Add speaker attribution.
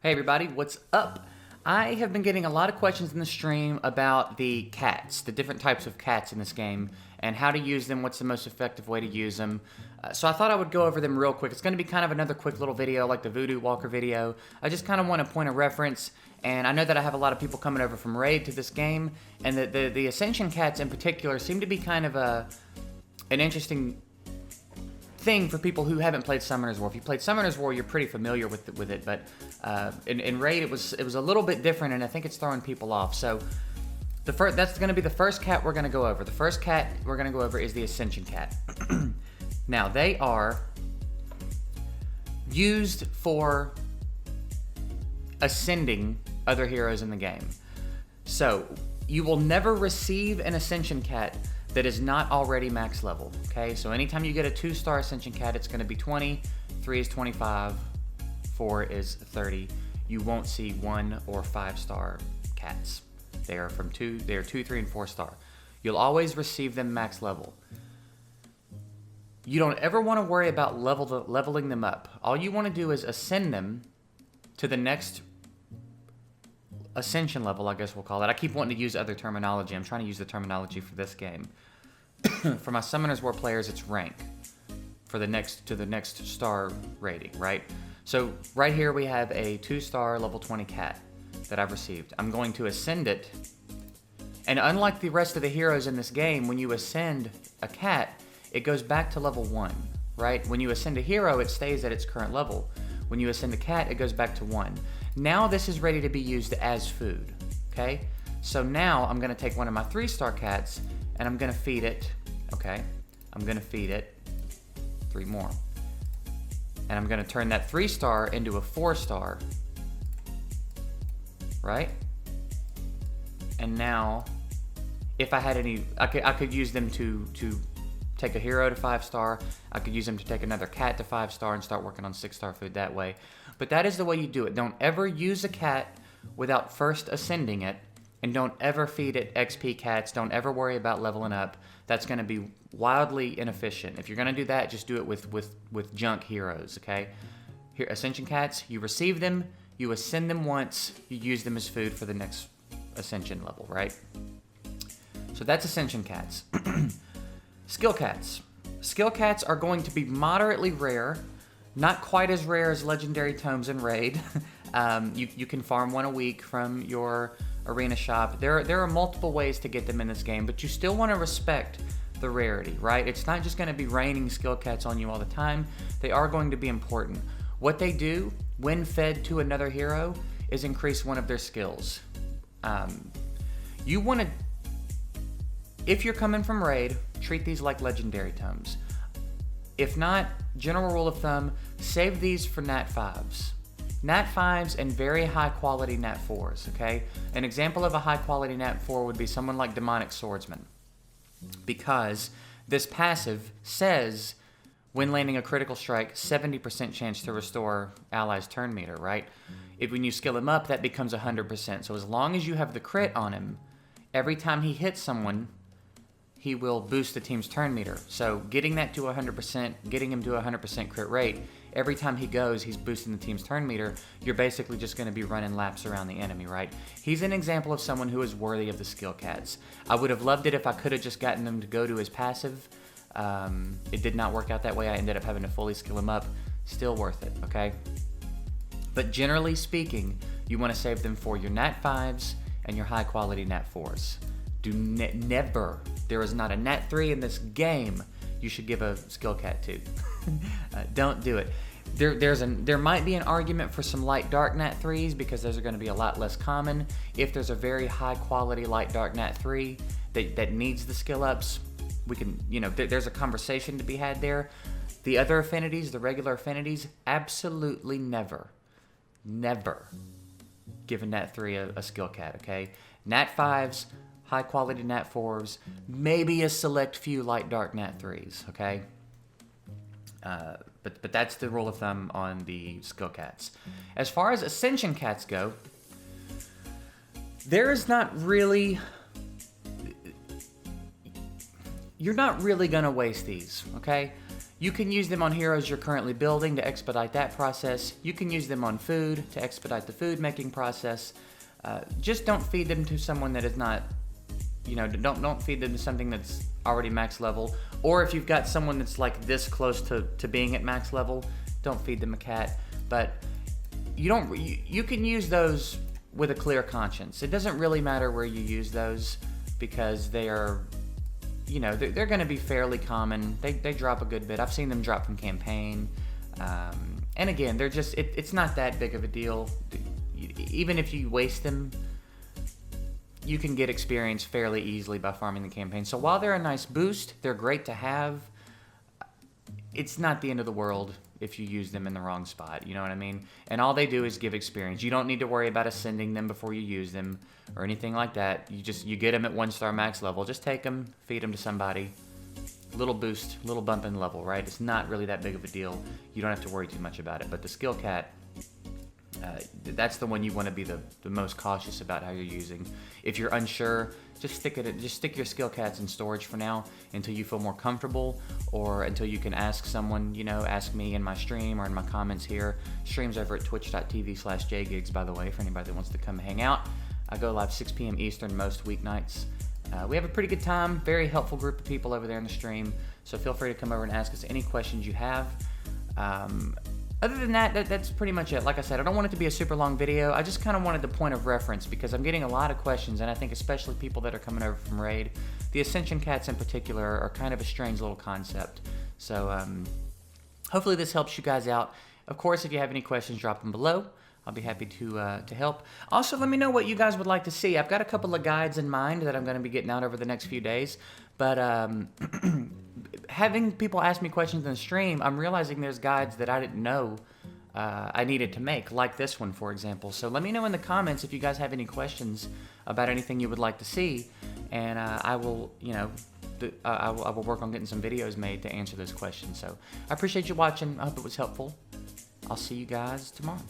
Speaker 1: Hey everybody, what's up? I have been getting a lot of questions in the stream about the cats, the different types of cats in this game, and how to use them, what's the most effective way to use them. So I thought I would go over them real quick. It's going to be kind of another quick little video like the Voodoo Walker video. I just kind of want a point of reference, and I know that I have a lot of people coming over from Raid to this game, and the Ascension cats in particular seem to be kind of an interesting thing for people who haven't played Summoner's War. If you played Summoner's War, you're pretty familiar with it, but in Raid it was a little bit different, and I think it's throwing people off. So that's going to be the first cat we're going to go over. The first cat we're going to go over is the Ascension cat. Now, they are used for ascending other heroes in the game. So you will never receive an Ascension cat that is not already max level, okay? So anytime you get a 2-star Ascension cat, it's gonna be 20, 3 is 25, 4 is 30. You won't see 1 or 5-star cats. They are 2, 3, and 4-star. You'll always receive them max level. You don't ever wanna worry about leveling them up. All you wanna do is ascend them to the next Ascension level, I guess we'll call it. I keep wanting to use other terminology. I'm trying to use the terminology for this game. For my Summoner's War players, it's rank for the next star rating, right? So right here we have a 2-star level 20 cat that I've received. I'm going to ascend it, and unlike the rest of the heroes in this game, when you ascend a cat, it goes back to level 1, right? When you ascend a hero, it stays at its current level. When you ascend a cat, it goes back to 1. Now this is ready to be used as food, okay? So now I'm gonna take one of my 3-star cats and I'm gonna feed it, okay? I'm gonna feed it 3 more. And I'm gonna turn that 3-star into a 4-star, right? And now, if I had any, I could use them to take a hero to 5-star. I could use them to take another cat to 5-star and start working on 6-star food that way. But that is the way you do it. Don't ever use a cat without first ascending it, and don't ever feed it XP cats. Don't ever worry about leveling up. That's going to be wildly inefficient. If you're going to do that, just do it with junk heroes, okay? Here, Ascension cats, you receive them, you ascend them once, you use them as food for the next Ascension level, right? So that's Ascension cats. Skill cats. Skill cats are going to be moderately rare, not quite as rare as legendary tomes in Raid. You can farm one a week from your arena shop. There are multiple ways to get them in this game, but you still want to respect the rarity, right? It's not just going to be raining skill cats on you all the time. They are going to be important. What they do when fed to another hero is increase one of their skills. You want to, if you're coming from Raid, treat these like legendary tomes. If not, general rule of thumb, save these for Nat 5s. Nat 5s and very high quality Nat 4s, okay? An example of a high quality Nat 4 would be someone like Demonic Swordsman, because this passive says, when landing a critical strike, 70% chance to restore allies' turn meter, right? When you skill him up, that becomes 100%. So as long as you have the crit on him, every time he hits someone, he will boost the team's turn meter. So getting that to 100%, getting him to a 100% crit rate, every time he goes, he's boosting the team's turn meter. You're basically just going to be running laps around the enemy, right? He's an example of someone who is worthy of the skill cats. I would have loved it if I could have just gotten them to go to his passive. It did not work out that way. I ended up having to fully skill him up. Still worth it, okay? But generally speaking, you want to save them for your Nat 5s and your high quality Nat 4s. Do never, there is not a Nat 3 in this game you should give a skill cat to. Don't do it. There might be an argument for some light dark Nat 3s because those are going to be a lot less common. If there's a very high quality light dark Nat 3 that needs the skill ups, we can, there's a conversation to be had there. The other affinities, the regular affinities, absolutely never give a Nat 3 a skill cat, okay? Nat 5s, high quality Nat 4s, maybe a select few light dark Nat 3s, okay? But that's the rule of thumb on the skill cats. As far as Ascension cats go, there is not really, you're not really gonna waste these, okay? You can use them on heroes you're currently building to expedite that process. You can use them on food to expedite the food making process. Just don't feed them to someone that is not, don't feed them to something that's already max level. Or if you've got someone that's like this close to being at max level, don't feed them a cat. But you can use those with a clear conscience. It doesn't really matter where you use those because they are, they're going to be fairly common. They drop a good bit. I've seen them drop from campaign. And again, they're just, it's not that big of a deal. Even if you waste them, you can get experience fairly easily by farming the campaign. So while they're a nice boost, they're great to have. It's not the end of the world if you use them in the wrong spot, you know what I mean? And all they do is give experience. You don't need to worry about ascending them before you use them or anything like that. You get them at 1-star max level. Just take them, feed them to somebody. Little boost, little bump in level, right? It's not really that big of a deal. You don't have to worry too much about it. But the skill cat, that's the one you want to be the most cautious about how you're using. If you're unsure, just stick your skill cats in storage for now until you feel more comfortable, or until you can ask someone, ask me in my stream or in my comments here. Streams over at twitch.tv/JGigs, by the way, for anybody that wants to come hang out. I go live 6 p.m. Eastern most weeknights. We have a pretty good time, very helpful group of people over there in the stream, so feel free to come over and ask us any questions you have. Other than that, that's pretty much it. Like I said, I don't want it to be a super long video. I just kind of wanted the point of reference because I'm getting a lot of questions, and I think especially people that are coming over from Raid. The Ascension cats in particular are kind of a strange little concept. So hopefully this helps you guys out. Of course, if you have any questions, drop them below. I'll be happy to help. Also, let me know what you guys would like to see. I've got a couple of guides in mind that I'm going to be getting out over the next few days. But having people ask me questions in the stream, I'm realizing there's guides that I didn't know I needed to make, like this one, for example. So let me know in the comments if you guys have any questions about anything you would like to see, and I will, I will work on getting some videos made to answer those questions. So I appreciate you watching. I hope it was helpful. I'll see you guys tomorrow.